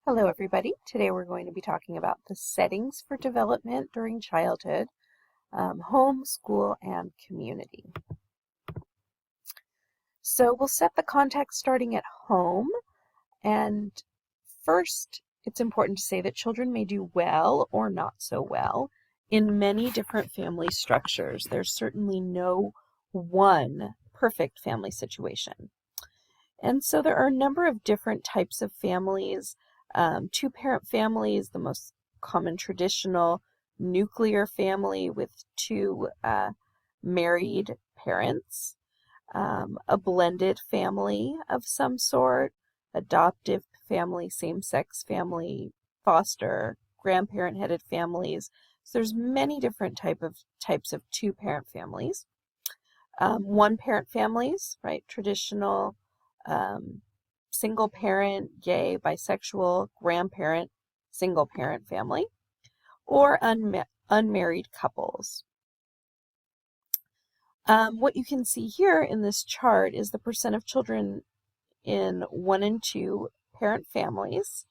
Hello everybody. Today we're going to be talking about the settings for development during childhood, home, school, and community. So we'll set the context starting at home, and first it's important to say that children may do well or not so well in many different family structures. There's certainly no one perfect family situation. And so there are a number of different types of families. Two-parent families, the most common traditional nuclear family with two married parents, a blended family of some sort, adoptive family, same-sex family, foster, grandparent-headed families. So there's many different types of two-parent families. One-parent families, right? Traditional single parent, gay, bisexual, grandparent, single parent family, or unmarried couples. What you can see here in this chart is the percent of children in 1 and 2 parent families.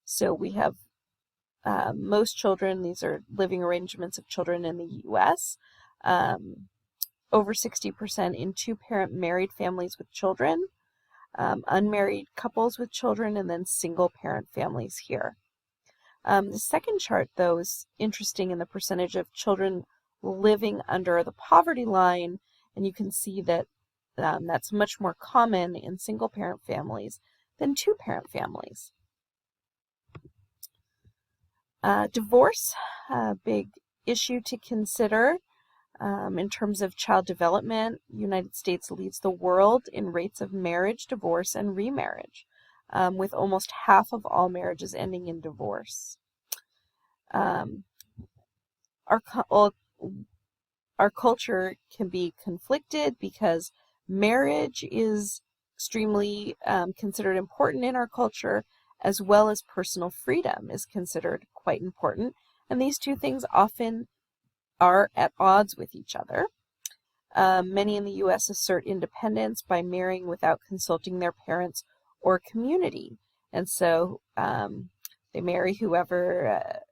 So we have most children, these are living arrangements of children in the U.S., over 60% in 2-parent married families with children, unmarried couples with children, and then single parent families here. The second chart, though, is interesting in the percentage of children living under the poverty line, and you can see that that's much more common in single parent families than 2-parent families. Divorce, a big issue to consider. In terms of child development, the United States leads the world in rates of marriage, divorce, and remarriage, with almost half of all marriages ending in divorce. Our culture can be conflicted because marriage is extremely considered important in our culture, as well as personal freedom is considered quite important, and these two things often are at odds with each other. Many in the U.S. assert independence by marrying without consulting their parents or community. And so they marry whoever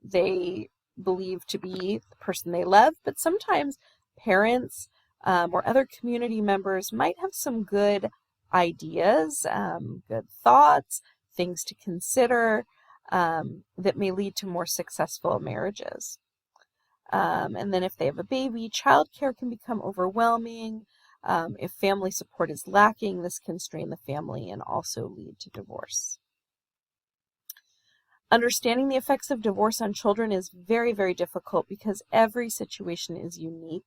they believe to be the person they love, but sometimes parents or other community members might have some good ideas, good thoughts, things to consider that may lead to more successful marriages. And then if they have a baby, childcare can become overwhelming. If family support is lacking, this can strain the family and also lead to divorce. Understanding the effects of divorce on children is very, very difficult because every situation is unique.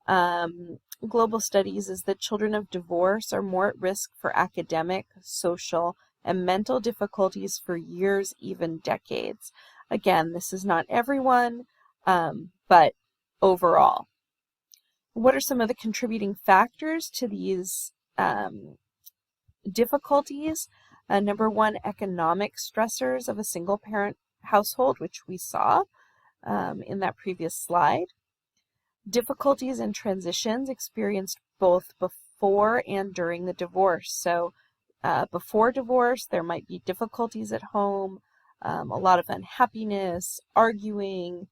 Global studies is that children of divorce are more at risk for academic, social, and mental difficulties for years, even decades. Again, this is not everyone, but overall. What are some of the contributing factors to these difficulties? Number one, economic stressors of a single parent household, which we saw in that previous slide. Difficulties and transitions experienced both before and during the divorce. So before divorce, there might be difficulties at home, a lot of unhappiness, arguing,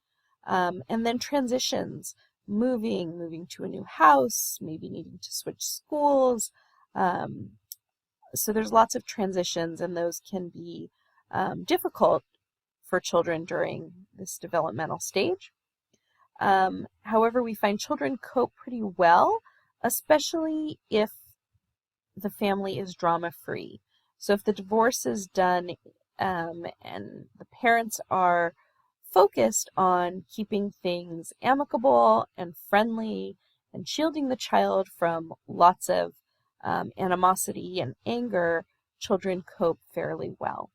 and then transitions, moving to a new house, maybe needing to switch schools. So there's lots of transitions, and those can be difficult for children during this developmental stage. However, we find children cope pretty well, especially if the family is drama-free. So if the divorce is done and the parents are focused on keeping things amicable and friendly and shielding the child from lots of animosity and anger, children cope fairly well.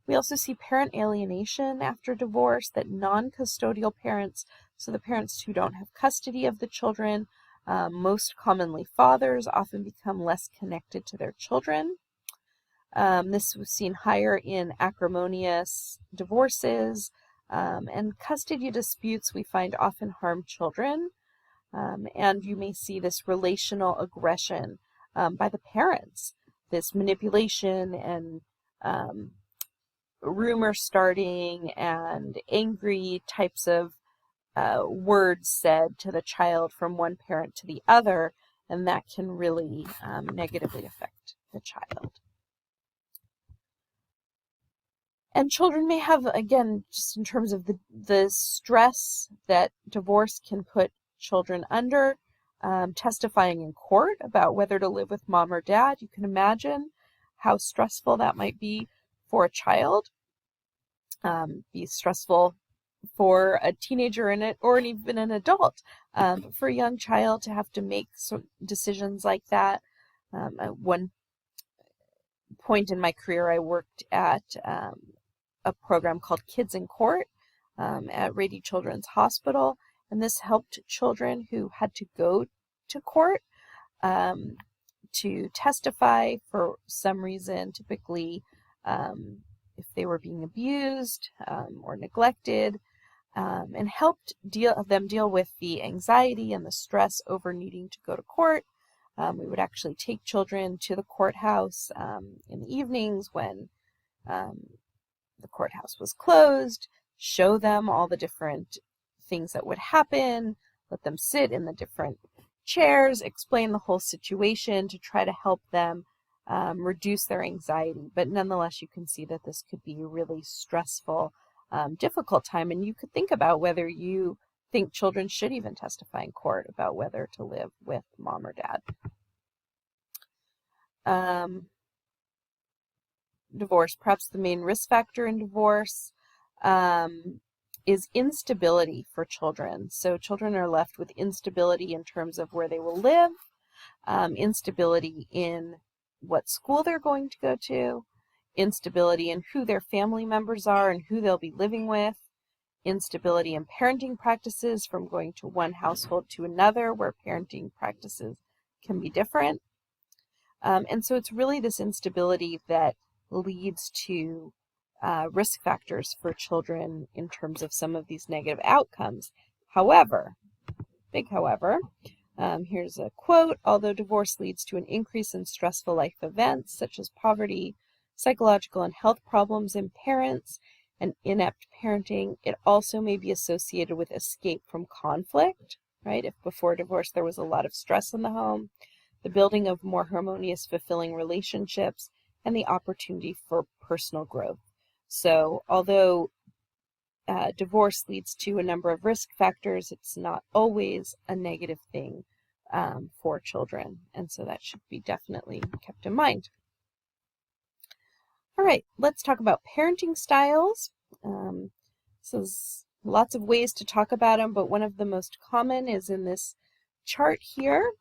We also see parent alienation after divorce, that non-custodial parents, so the parents who don't have custody of the children, most commonly fathers, often become less connected to their children. This was seen higher in acrimonious divorces, and custody disputes we find often harm children. And you may see this relational aggression by the parents this manipulation and rumor starting and angry types of words said to the child from one parent to the other, and that can really negatively affect the child. And children may have, again, just in terms of the stress that divorce can put children under, testifying in court about whether to live with mom or dad. You can imagine how stressful that might be for a child, be stressful for a teenager or even an adult. For a young child to have to make decisions like that. At one point in my career, I worked at a program called Kids in Court at Rady Children's Hospital, and this helped children who had to go to court to testify for some reason, typically if they were being abused or neglected, and helped them deal with the anxiety and the stress over needing to go to court. We would actually take children to the courthouse in the evenings when the courthouse was closed, show them all the different things that would happen, let them sit in the different chairs, explain the whole situation to try to help them reduce their anxiety. But nonetheless, you can see that this could be a really stressful, difficult time, and you could think about whether you think children should even testify in court about whether to live with mom or dad. Divorce, perhaps the main risk factor in divorce is instability for children. So children are left with instability in terms of where they will live, instability in what school they're going to go to, instability in who their family members are and who they'll be living with, instability in parenting practices from going to one household to another where parenting practices can be different. And so it's really this instability that leads to risk factors for children in terms of some of these negative outcomes. However, big however, here's a quote: although divorce leads to an increase in stressful life events such as poverty, psychological and health problems in parents, and inept parenting, it also may be associated with escape from conflict, right? If before divorce there was a lot of stress in the home, the building of more harmonious, fulfilling relationships, and the opportunity for personal growth. So although divorce leads to a number of risk factors, it's not always a negative thing for children. And so that should be definitely kept in mind. All right, let's talk about parenting styles. So there's lots of ways to talk about them, but one of the most common is in this chart here,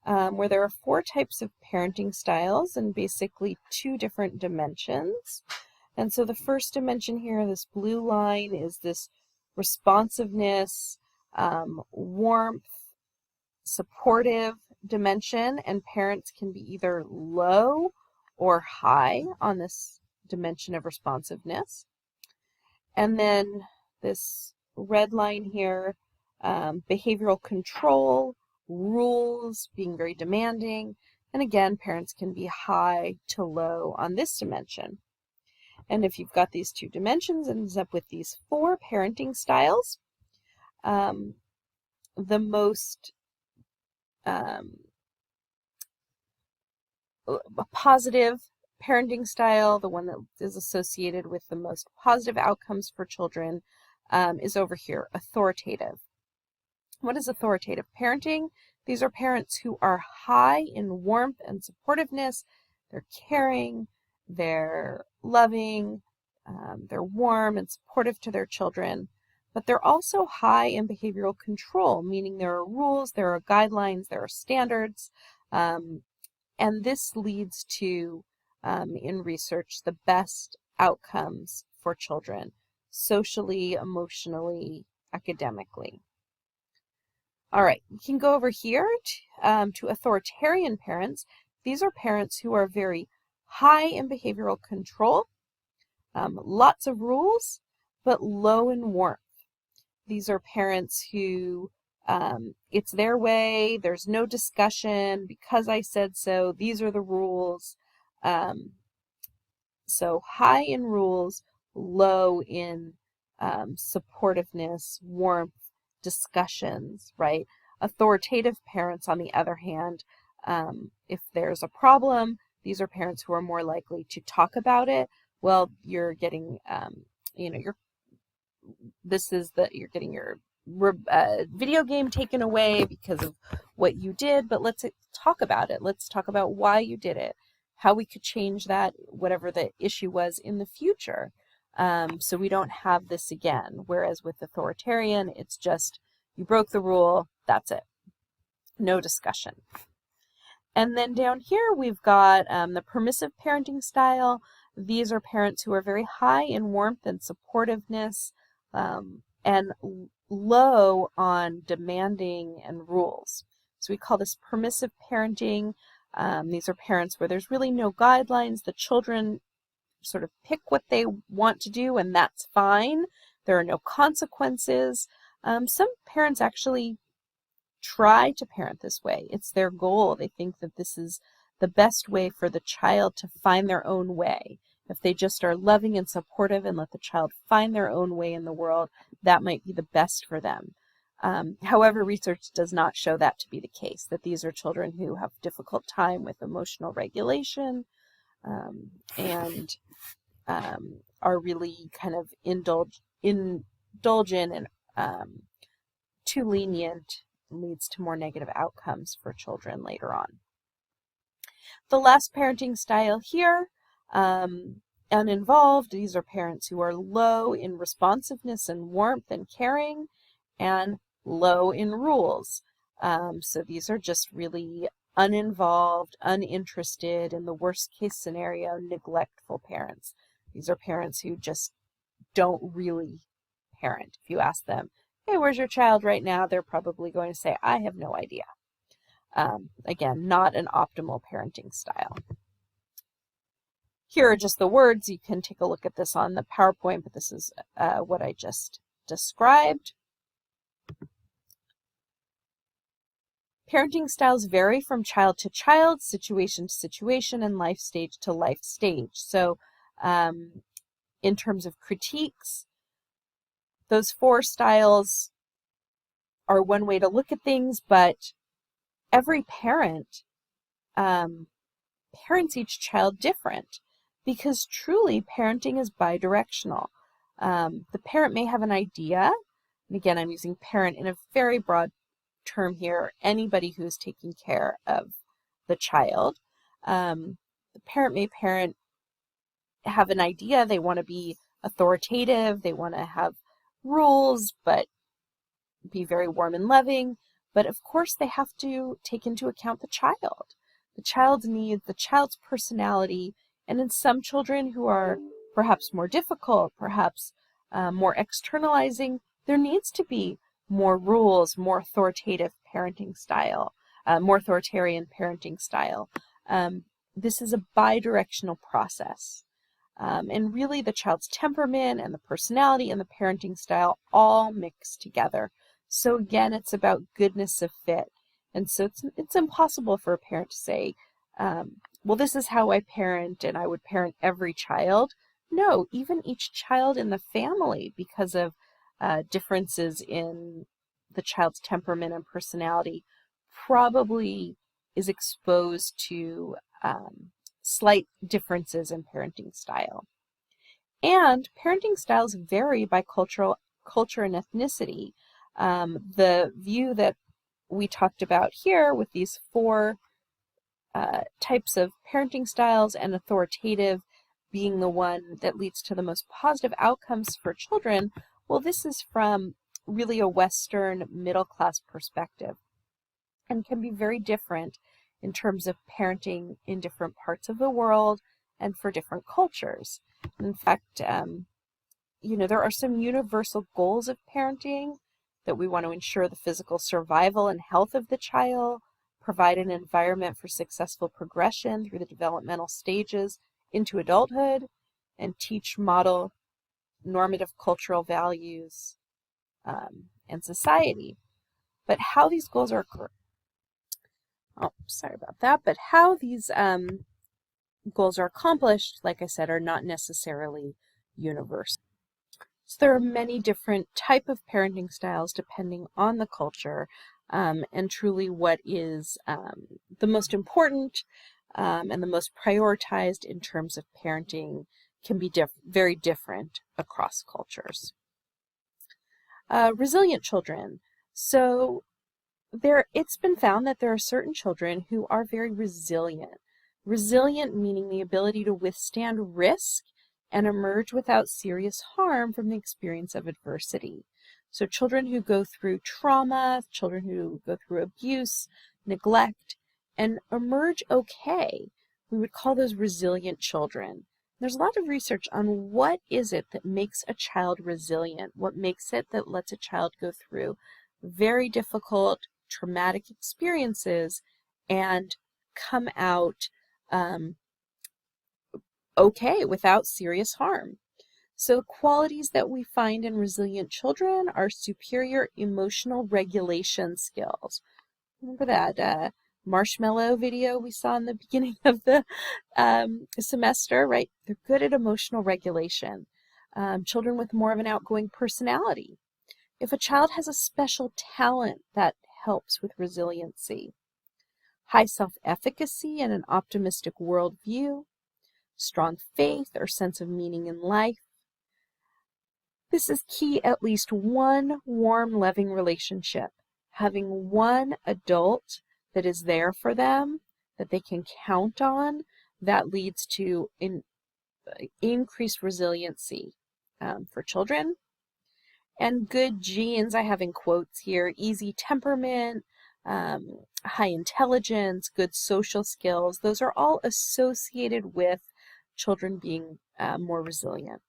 where there are 4 types of parenting styles and basically 2 different dimensions. And so the first dimension here, this blue line, is this responsiveness, warmth, supportive dimension, and parents can be either low or high on this dimension of responsiveness. And then this red line here, behavioral control, rules, being very demanding, and again, parents can be high to low on this dimension. And if you've got these 2 dimensions, it ends up with these 4 parenting styles. The most positive parenting style, the one that is associated with the most positive outcomes for children, is over here, authoritative. What is authoritative parenting? These are parents who are high in warmth and supportiveness. They're caring, they're loving, they're warm and supportive to their children, but they're also high in behavioral control, meaning there are rules, there are guidelines, there are standards, and this leads to, in research, the best outcomes for children, socially, emotionally, academically. All right, we can go over here to authoritarian parents. These are parents who are very high in behavioral control, lots of rules, but low in warmth. These are parents who it's their way, there's no discussion, because I said so, these are the rules. So high in rules, low in supportiveness, warmth, discussions, right? Authoritative parents, on the other hand, if there's a problem, these are parents who are more likely to talk about it. Well, you're getting, you're getting your video game taken away because of what you did, but let's talk about it. Let's talk about why you did it, how we could change that, whatever the issue was in the future, so we don't have this again. Whereas with authoritarian, it's just, you broke the rule, that's it. No discussion. And then down here we've got the permissive parenting style. These are parents who are very high in warmth and supportiveness, and low on demanding and rules. So we call this permissive parenting. These are parents where there's really no guidelines. The children sort of pick what they want to do, and that's fine. There are no consequences. Some parents actually try to parent this way. It's their goal. They think that this is the best way for the child to find their own way. If they just are loving and supportive and let the child find their own way in the world, that might be the best for them. However, research does not show that to be the case, that these are children who have difficult time with emotional regulation, and are really kind of indulgent and too lenient, leads to more negative outcomes for children later on. The last parenting style here, uninvolved. These are parents who are low in responsiveness and warmth and caring, and low in rules. So these are just really uninvolved, uninterested, in the worst case scenario, neglectful parents. These are parents who just don't really parent. If you ask them, hey, where's your child right now? They're probably going to say, I have no idea. Again, not an optimal parenting style. Here are just the words. You can take a look at this on the PowerPoint, but this is what I just described. Parenting styles vary from child to child, situation to situation, and life stage to life stage. So in terms of critiques, those 4 styles are one way to look at things, but every parent parents each child different, because truly parenting is bidirectional. The parent may have an idea, and again, I'm using parent in a very broad term here, anybody who's taking care of the child. The parent may have an idea, they want to be authoritative, they want to have rules, but be very warm and loving. But of course, they have to take into account the child's needs, the child's personality, and in some children who are perhaps more difficult, perhaps more externalizing, there needs to be more rules, more authoritative parenting style, more authoritarian parenting style. This is a bidirectional process. And really the child's temperament and the personality and the parenting style all mix together. So again, it's about goodness of fit. And so it's impossible for a parent to say, well, this is how I parent and I would parent every child. No, even each child in the family, because of differences in the child's temperament and personality, probably is exposed to slight differences in parenting style. And parenting styles vary by culture and ethnicity. The view that we talked about here with these 4 types of parenting styles, and authoritative being the one that leads to the most positive outcomes for children, well, this is from really a Western middle-class perspective and can be very different in terms of parenting in different parts of the world and for different cultures. In fact, there are some universal goals of parenting, that we want to ensure the physical survival and health of the child, provide an environment for successful progression through the developmental stages into adulthood, and model normative cultural values and society. But how these goals are, how these goals are accomplished, like I said, are not necessarily universal. So there are many different type of parenting styles depending on the culture, and truly what is the most important and the most prioritized in terms of parenting can be very different across cultures. Resilient children. So it's been found that there are certain children who are very resilient. Resilient meaning the ability to withstand risk and emerge without serious harm from the experience of adversity. So children who go through trauma, children who go through abuse, neglect, and emerge okay, we would call those resilient children. There's a lot of research on what is it that makes a child resilient, what makes it that lets a child go through very difficult, traumatic experiences and come out okay without serious harm. So qualities that we find in resilient children are superior emotional regulation skills. Remember that marshmallow video we saw in the beginning of the semester, right? They're good at emotional regulation. Children with more of an outgoing personality. If a child has a special talent, that helps with resiliency. High self-efficacy and an optimistic worldview. Strong faith or sense of meaning in life. This is key, at least one warm, loving relationship. Having one adult that is there for them, that they can count on, that leads to increased resiliency for children. And good genes, I have in quotes here, easy temperament, high intelligence, good social skills. Those are all associated with children being more resilient.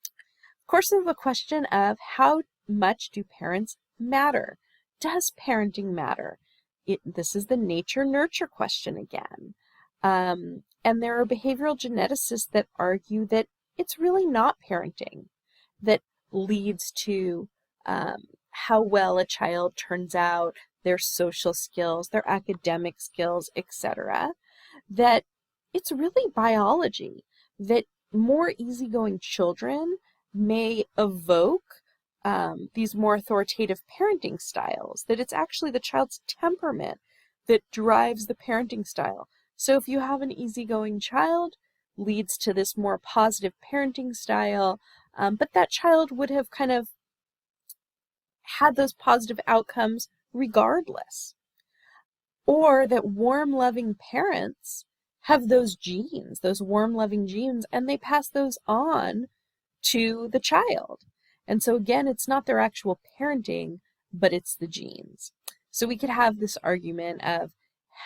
Of course, there's the question of how much do parents matter? Does parenting matter? This is the nature-nurture question again. And there are behavioral geneticists that argue that it's really not parenting that leads to how well a child turns out, their social skills, their academic skills, etc. That it's really biology, that more easygoing children may evoke these more authoritative parenting styles, that it's actually the child's temperament that drives the parenting style. So if you have an easygoing child, leads to this more positive parenting style, but that child would have kind of had those positive outcomes regardless. Or that warm, loving parents have those genes, those warm, loving genes, and they pass those on to the child. And so again, it's not their actual parenting, but it's the genes. So we could have this argument of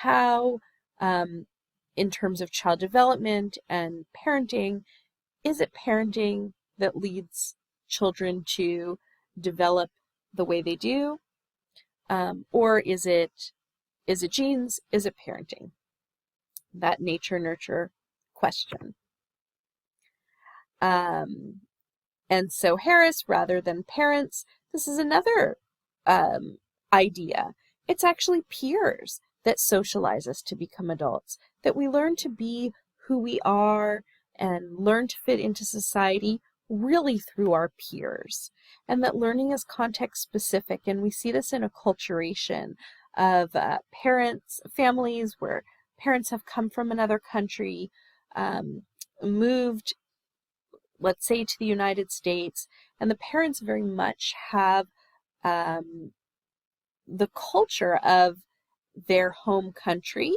how, in terms of child development and parenting, is it parenting that leads children to develop the way they do? Or is it genes? Is it parenting? That nature-nurture question. And so Harris, rather than parents, this is another idea. It's actually peers that socialize us to become adults, that we learn to be who we are and learn to fit into society really through our peers. And that learning is context specific, and we see this in acculturation of parents, families where parents have come from another country, moved, let's say, to the United States, and the parents very much have the culture of their home country.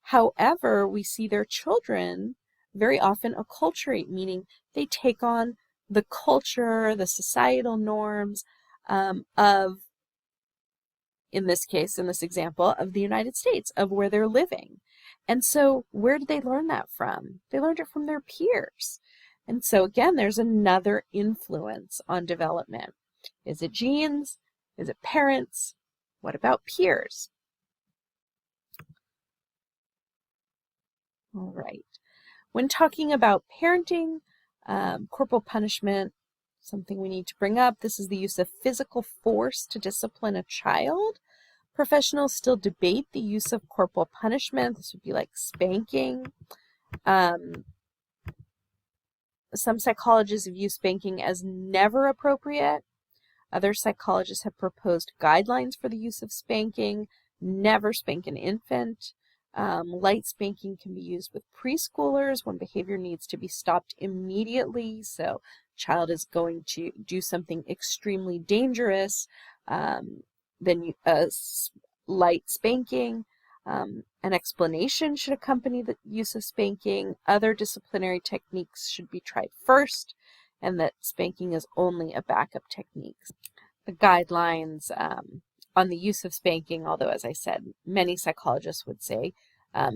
However, we see their children very often acculturate, meaning they take on the culture, the societal norms of, in this case, in this example, of the United States, of where they're living. And so where did they learn that from? They learned it from their peers. And so again, there's another influence on development. Is it genes? Is it parents? What about peers? All right. When talking about parenting, corporal punishment, something we need to bring up. This is the use of physical force to discipline a child. Professionals still debate the use of corporal punishment. This would be like spanking. Some psychologists view spanking as never appropriate. Other psychologists have proposed guidelines for the use of spanking. Never spank an infant. Light spanking can be used with preschoolers when behavior needs to be stopped immediately. So child is going to do something extremely dangerous, then light spanking. An explanation should accompany the use of spanking. Other disciplinary techniques should be tried first, and that spanking is only a backup technique. The guidelines on the use of spanking, although as I said, many psychologists would say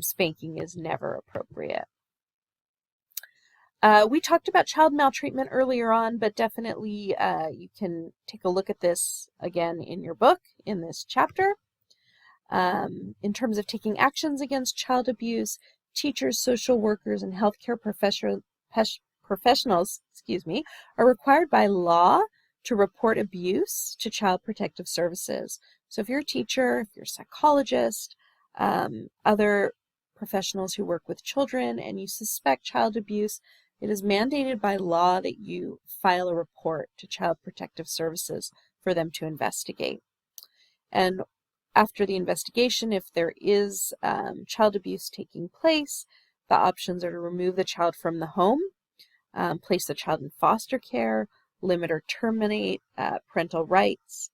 spanking is never appropriate. We talked about child maltreatment earlier on, but definitely you can take a look at this again in your book in this chapter. In terms of taking actions against child abuse, teachers, social workers, and healthcare professionals, are required by law to report abuse to Child Protective Services. So if you're a teacher, if you're a psychologist, other professionals who work with children, and you suspect child abuse, it is mandated by law that you file a report to Child Protective Services for them to investigate. And after the investigation, if there is child abuse taking place, the options are to remove the child from the home, place the child in foster care, limit or terminate parental rights.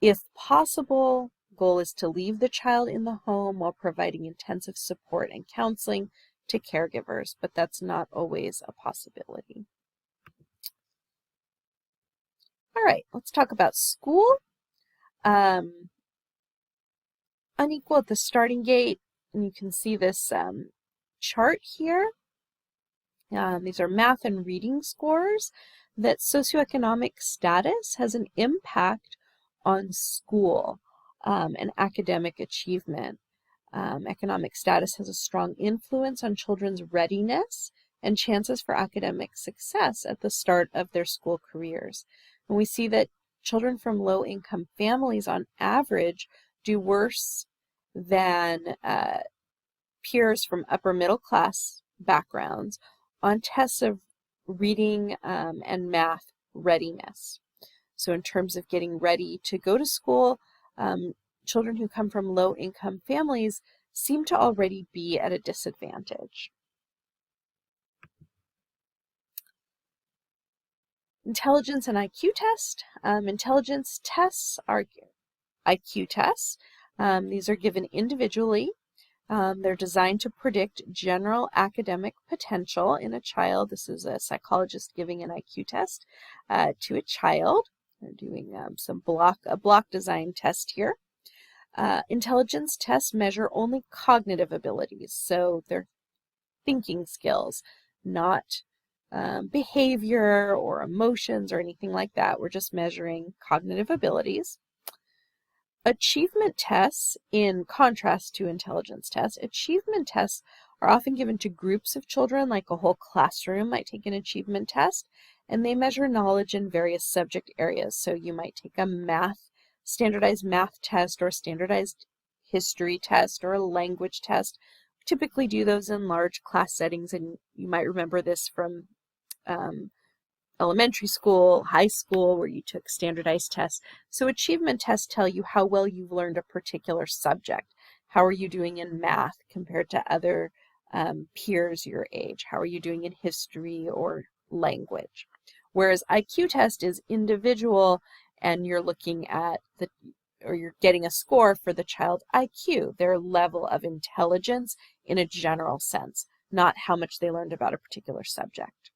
If possible, goal is to leave the child in the home while providing intensive support and counseling to caregivers, but that's not always a possibility. All right, let's talk about school. Unequal at the starting gate, and you can see this chart here. These are math and reading scores. That socioeconomic status has an impact on school and academic achievement. Economic status has a strong influence on children's readiness and chances for academic success at the start of their school careers. And we see that children from low-income families on average do worse than peers from upper middle class backgrounds on tests of reading and math readiness. So in terms of getting ready to go to school, children who come from low-income families seem to already be at a disadvantage. Intelligence and IQ test. Intelligence tests are IQ tests. These are given individually. They're designed to predict general academic potential in a child. This is a psychologist giving an IQ test to a child. They're doing a block design test here. Intelligence tests measure only cognitive abilities, so they're thinking skills, not behavior or emotions or anything like that. We're just measuring cognitive abilities. Achievement tests, in contrast to intelligence tests, achievement tests are often given to groups of children, like a whole classroom might take an achievement test, and they measure knowledge in various subject areas. So you might take a standardized math test, or a standardized history test, or a language test. We typically do those in large class settings, and you might remember this from elementary school, high school, where you took standardized tests. So achievement tests tell you how well you've learned a particular subject. How are you doing in math compared to other peers your age? How are you doing in history or language? Whereas IQ test is individual, and you're looking at you're getting a score for the child's IQ, their level of intelligence in a general sense, not how much they learned about a particular subject.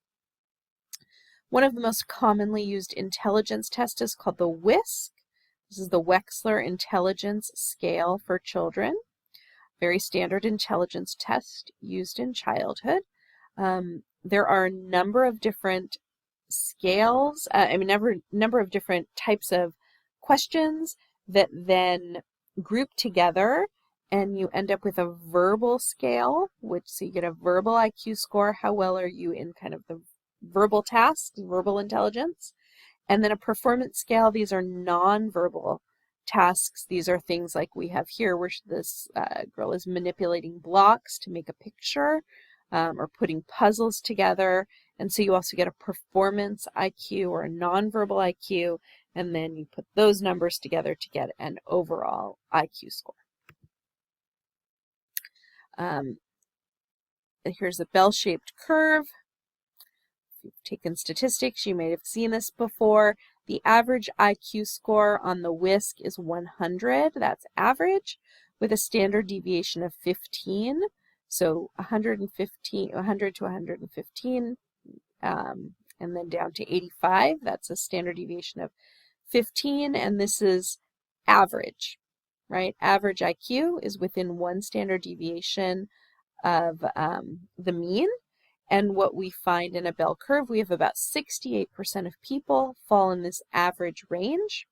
One of the most commonly used intelligence tests is called the WISC. This is the Wechsler Intelligence Scale for Children. Very standard intelligence test used in childhood. There are a number of different scales, number of different types of questions that then group together, and you end up with a verbal scale, so you get a verbal IQ score. How well are you in kind of the verbal tasks, verbal intelligence, and then a performance scale. These are non-verbal tasks. These are things like we have here where this girl is manipulating blocks to make a picture or putting puzzles together. And so you also get a performance IQ or a nonverbal IQ, and then you put those numbers together to get an overall IQ score. Here's a bell-shaped curve. If you've taken statistics, you may have seen this before. The average IQ score on the WISC is 100. That's average, with a standard deviation of 15. So 100 to 115, and then down to 85. That's a standard deviation of 15, and this is average, right? Average IQ is within one standard deviation of the mean. And what we find in a bell curve, we have about 68% of people fall in this average range.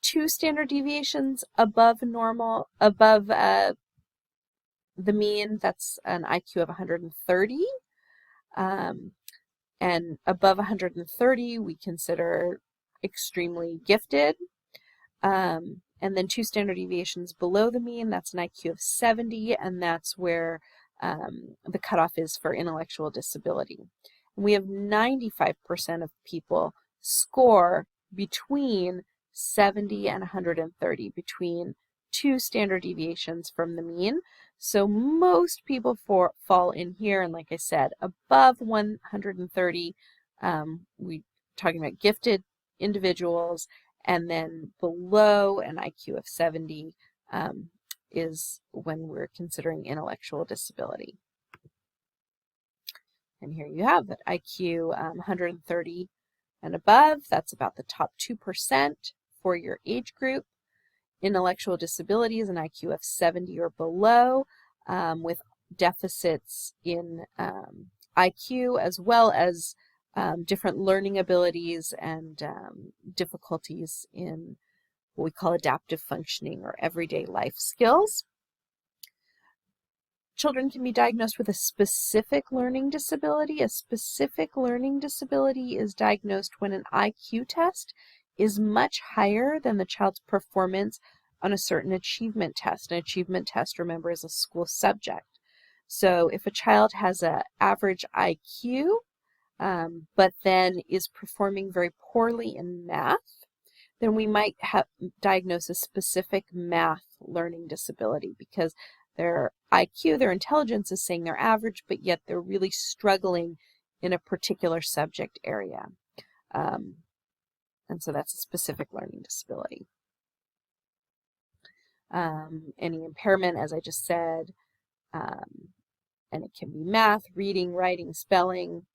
2 standard deviations above normal, above the mean, that's an IQ of 130. And above 130, we consider extremely gifted. And then 2 standard deviations below the mean, that's an IQ of 70, and that's where the cutoff is for intellectual disability. And we have 95% of people score between 70 and 130, between 2 standard deviations from the mean. So most people fall in here, and like I said, above 130, we're talking about gifted individuals, and then below an IQ of 70 is when we're considering intellectual disability. And here you have it, IQ 130 and above. That's about the top 2% for your age group. Intellectual disability is an IQ of 70 or below, with deficits in IQ as well as different learning abilities and difficulties in what we call adaptive functioning or everyday life skills. Children can be diagnosed with a specific learning disability. A specific learning disability is diagnosed when an IQ test is much higher than the child's performance on a certain achievement test. An achievement test, remember, is a school subject. So if a child has an average IQ, but then is performing very poorly in math, then we might diagnose a specific math learning disability because their IQ, their intelligence is saying they're average, but yet they're really struggling in a particular subject area. And so that's a specific learning disability. Any impairment, as I just said, and it can be math, reading, writing, spelling,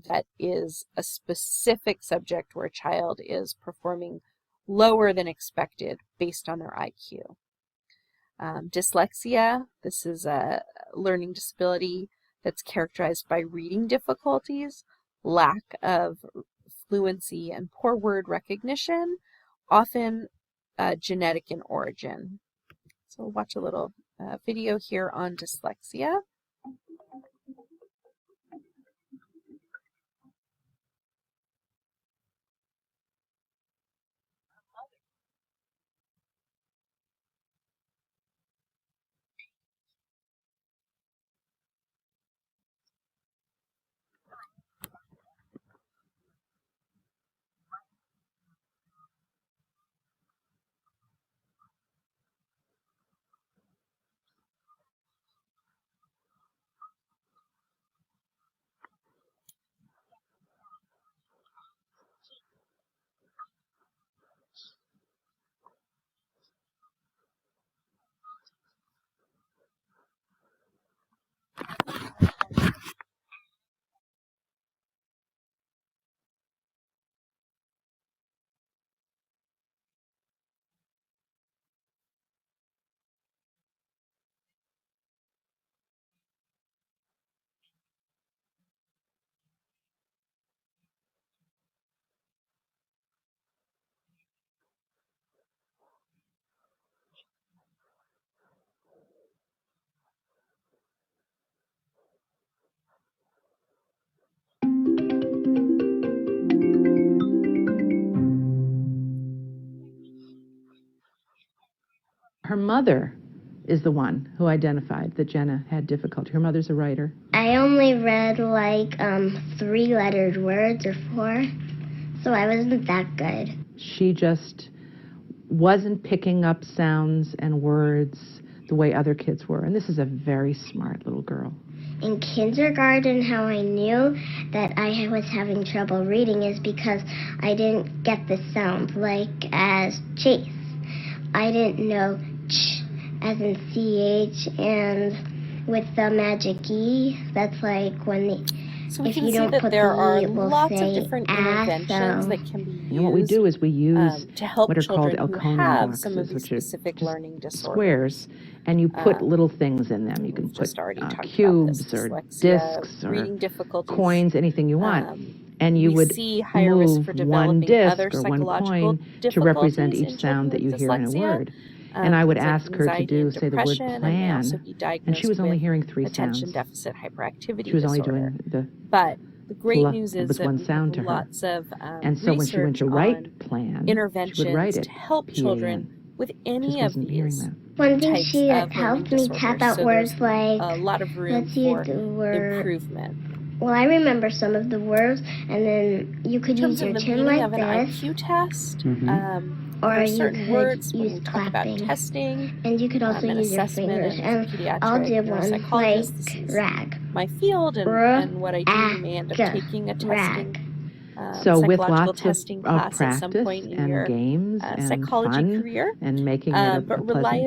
that is a specific subject where a child is performing lower than expected based on their IQ. Dyslexia, this is a learning disability that's characterized by reading difficulties, lack of fluency, and poor word recognition, often genetic in origin. So we'll watch a little video here on dyslexia. her mother is the one who identified that Jenna had difficulty. Her mother's a writer. I only read like 3-lettered words or 4, so I wasn't that good. She just wasn't picking up sounds and words the way other kids were. And this is a very smart little girl. In kindergarten, how I knew that I was having trouble reading is because I didn't get the sound, like as chase. I didn't know ch as in CH, and with the magic E, that's like when So we if can you see don't that put there the are E, it will lots of say different interventions that can be used. And what we do is we use to help what are called children who Elkonin have some of boxes, these which are specific just learning disorders. squares, and you put little things in them. You can We've put just already talked cubes about this, or dyslexia, discs or reading difficulties, coins, anything you want. And you we would see higher risk move for one developing other disc or one psychological coin to represent difficulties in each sound that children you with hear in a dyslexia. word. And I would Things like ask her to anxiety do, and say, the word depression, and may also plan, be and diagnosed she was only with hearing 3 attention sounds. deficit hyperactivity She was only disorder. doing the But the great fluff. news It is was that one we sound to have her. lots of And so when she went research to on write plan, she would interventions write it to help P-A-N. children with any Just of wasn't hearing these that. One thing types she of learning helped me disorders. tap out So words there's like, a lot of room let's see for the word. improvement. Well, I remember some of the words, and then you could In use terms your of the chin meaning like of an this, IQ test, or there are you certain could words when use we talk about clapping, testing and you could also and use your assessment, fingers. and as a And pediatric I'll do one like neuropsychologist, this is rag. my field, and what I do, you may end up taking a Rag. testing, So with psychological lots testing of class at some practice point in and your games and psychology fun career. and making it a But pleasant reliability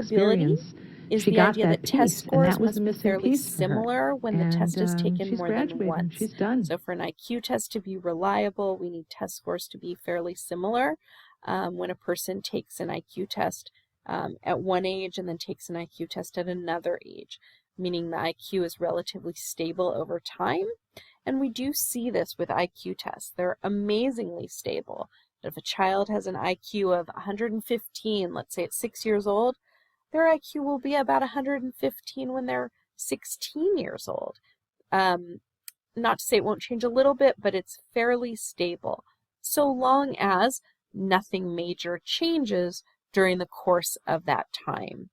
experience, is she the got idea that that test piece, and scores that was the must be missing fairly piece for her. similar when the test is taken She's more than graduated. once. She's done. So for an IQ test to be reliable, we need test scores to be fairly similar. When a person takes an IQ test at one age and then takes an IQ test at another age, meaning the IQ is relatively stable over time. And we do see this with IQ tests. They're amazingly stable. If a child has an IQ of 115, let's say at 6 years old, their IQ will be about 115 when they're 16 years old. Not to say it won't change a little bit, but it's fairly stable, so long as nothing major changes during the course of that time.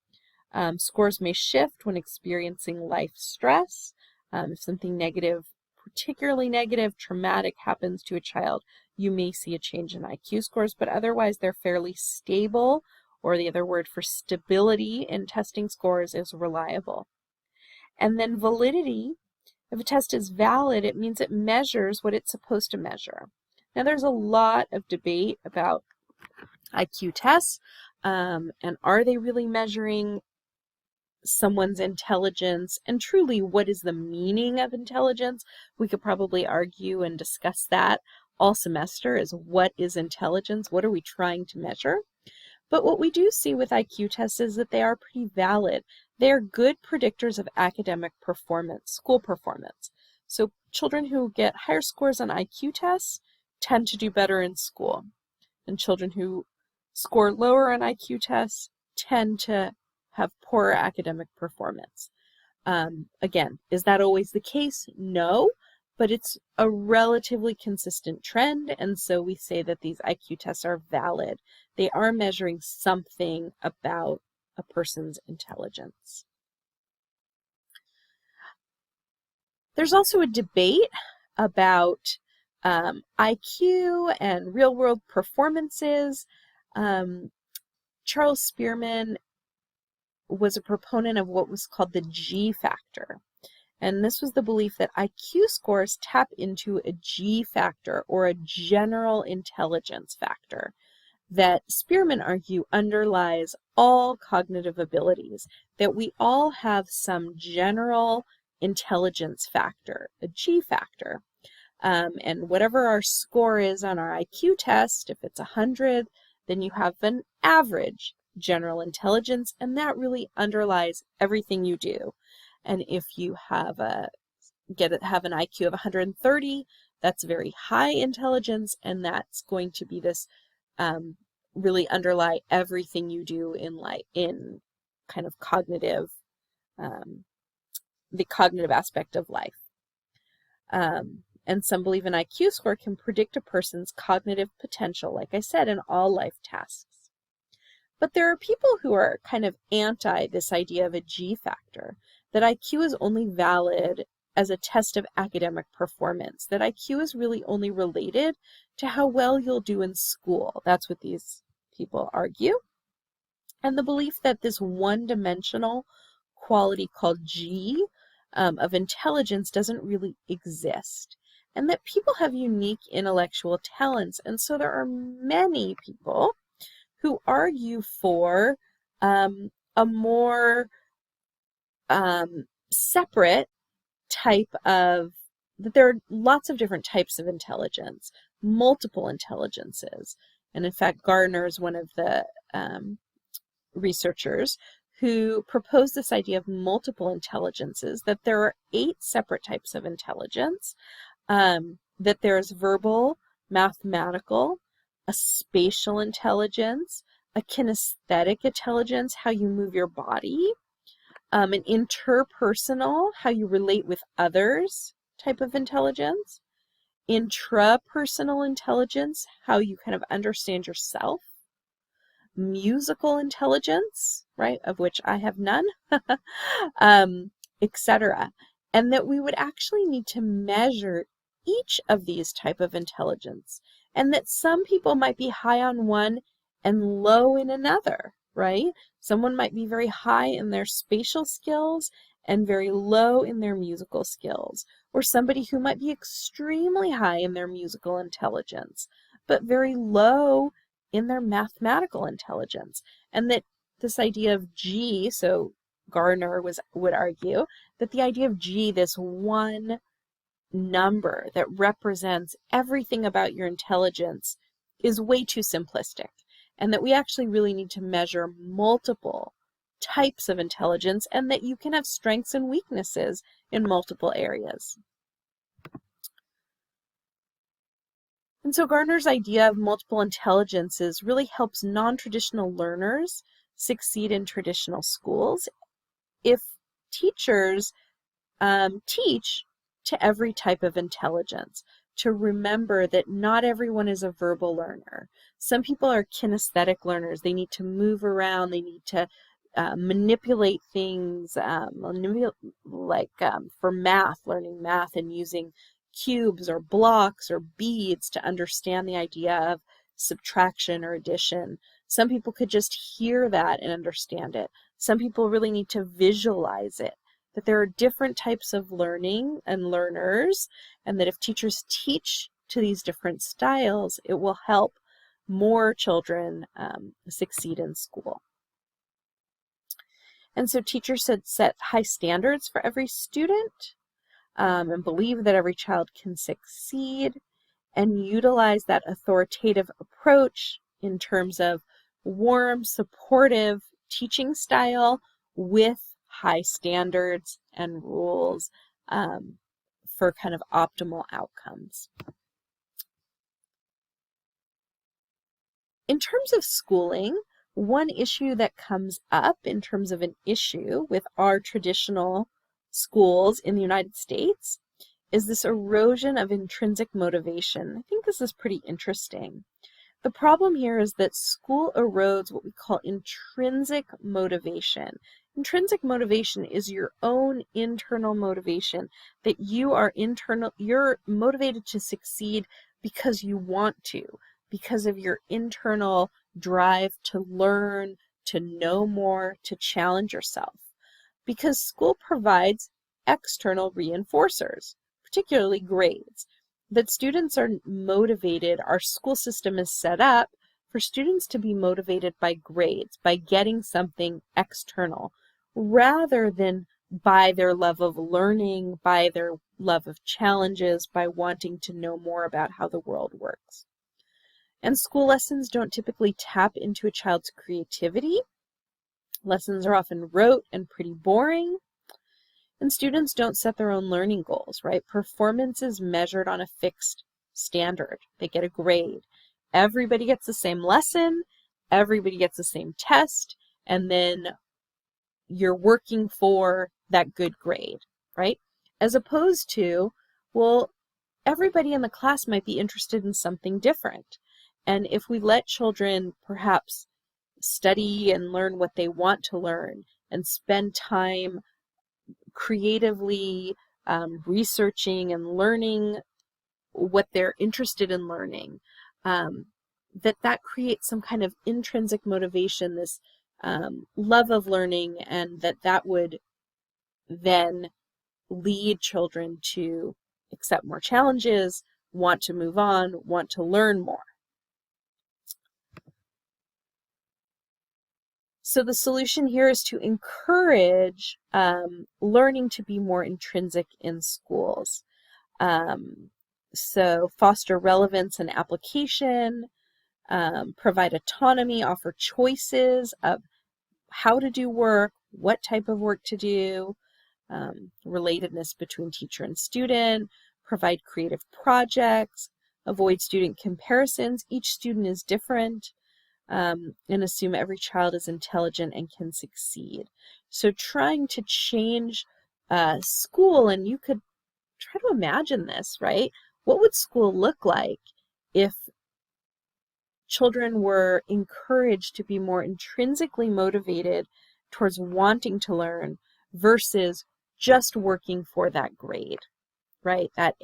Scores may shift when experiencing life stress. If something negative, particularly negative, traumatic happens to a child, you may see a change in IQ scores, but otherwise they're fairly stable, or the other word for stability in testing scores is reliable. And then validity, if a test is valid, it means it measures what it's supposed to measure. Now there's a lot of debate about IQ tests, and are they really measuring someone's intelligence, and truly what is the meaning of intelligence? We could probably argue and discuss that all semester, is what is intelligence? What are we trying to measure? But what we do see with IQ tests is that they are pretty valid. They are good predictors of academic performance, school performance. So children who get higher scores on IQ tests tend to do better in school. And children who score lower on IQ tests tend to have poorer academic performance. Again, is that always the case? No, but it's a relatively consistent trend, and so we say that these IQ tests are valid. They are measuring something about a person's intelligence. There's also a debate about IQ and real-world performances. Charles Spearman was a proponent of what was called the G factor. And this was the belief that IQ scores tap into a G factor, or a general intelligence factor, that Spearman argued underlies all cognitive abilities, that we all have some general intelligence factor, a G factor. And whatever our score is on our IQ test, if it's 100, then you have an average general intelligence, and that really underlies everything you do. And if you have an IQ of 130, that's very high intelligence, and that's going to be this really underlie everything you do in kind of cognitive, the cognitive aspect of life. And some believe an IQ score can predict a person's cognitive potential, like I said, in all life tasks. But there are people who are kind of anti this idea of a G factor, that IQ is only valid as a test of academic performance, that IQ is really only related to how well you'll do in school. That's what these people argue. And the belief that this one-dimensional quality called G of intelligence doesn't really exist, and that people have unique intellectual talents. And so there are many people who argue for a more separate type of, that there are lots of different types of intelligence, multiple intelligences. And in fact, Gardner is one of the researchers who proposed this idea of multiple intelligences, that there are 8 separate types of intelligence, that there's verbal, mathematical, a spatial intelligence, a kinesthetic intelligence, how you move your body, an interpersonal, how you relate with others type of intelligence, intrapersonal intelligence, how you kind of understand yourself, musical intelligence, right, of which I have none, etc. And that we would actually need to measure each of these type of intelligence, and that some people might be high on one and low in another, right? Someone might be very high in their spatial skills and very low in their musical skills, or somebody who might be extremely high in their musical intelligence, but very low in their mathematical intelligence. And that this idea of G, so Gardner would argue that the idea of G, this one number that represents everything about your intelligence, is way too simplistic, and that we actually really need to measure multiple types of intelligence, and that you can have strengths and weaknesses in multiple areas. And so Gardner's idea of multiple intelligences really helps non-traditional learners succeed in traditional schools if teachers teach to every type of intelligence, to remember that not everyone is a verbal learner. Some people are kinesthetic learners. They need to move around. They need to manipulate things, for math, learning math and using cubes or blocks or beads to understand the idea of subtraction or addition. Some people could just hear that and understand it. Some people really need to visualize it. That there are different types of learning and learners, and that if teachers teach to these different styles, it will help more children succeed in school. And so teachers should set high standards for every student, and believe that every child can succeed, and utilize that authoritative approach in terms of warm, supportive teaching style with high standards and rules for kind of optimal outcomes. In terms of schooling, one issue that comes up in terms of an issue with our traditional schools in the United States is this erosion of intrinsic motivation. I think this is pretty interesting. The problem here is that school erodes what we call intrinsic motivation. Intrinsic motivation is your own internal motivation, that you're motivated to succeed because you want to, because of your internal drive to learn, to know more, to challenge yourself. Because school provides external reinforcers, particularly grades. That students are motivated, our school system is set up for students to be motivated by grades, by getting something external, rather than by their love of learning, by their love of challenges, by wanting to know more about how the world works. And school lessons don't typically tap into a child's creativity. Lessons are often rote and pretty boring. And students don't set their own learning goals, right? Performance is measured on a fixed standard. They get a grade. Everybody gets the same lesson. Everybody gets the same test. And then you're working for that good grade, right? As opposed to, well, everybody in the class might be interested in something different. And if we let children perhaps study and learn what they want to learn and spend time creatively researching and learning what they're interested in learning, that creates some kind of intrinsic motivation, this love of learning, and that would then lead children to accept more challenges, want to move on, want to learn more. So the solution here is to encourage learning to be more intrinsic in schools. So foster relevance and application, provide autonomy, offer choices of how to do work, what type of work to do, relatedness between teacher and student, provide creative projects, avoid student comparisons. Each student is different, and assume every child is intelligent and can succeed. So trying to change school, and you could try to imagine this, right? What would school look like if children were encouraged to be more intrinsically motivated towards wanting to learn versus just working for that grade, right? That's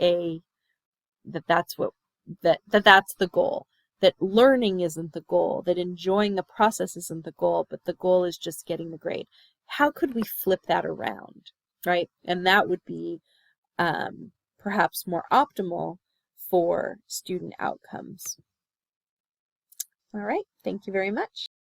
the goal. That learning isn't the goal, that enjoying the process isn't the goal, but the goal is just getting the grade. How could we flip that around, right? And that would be perhaps more optimal for student outcomes. All right, thank you very much.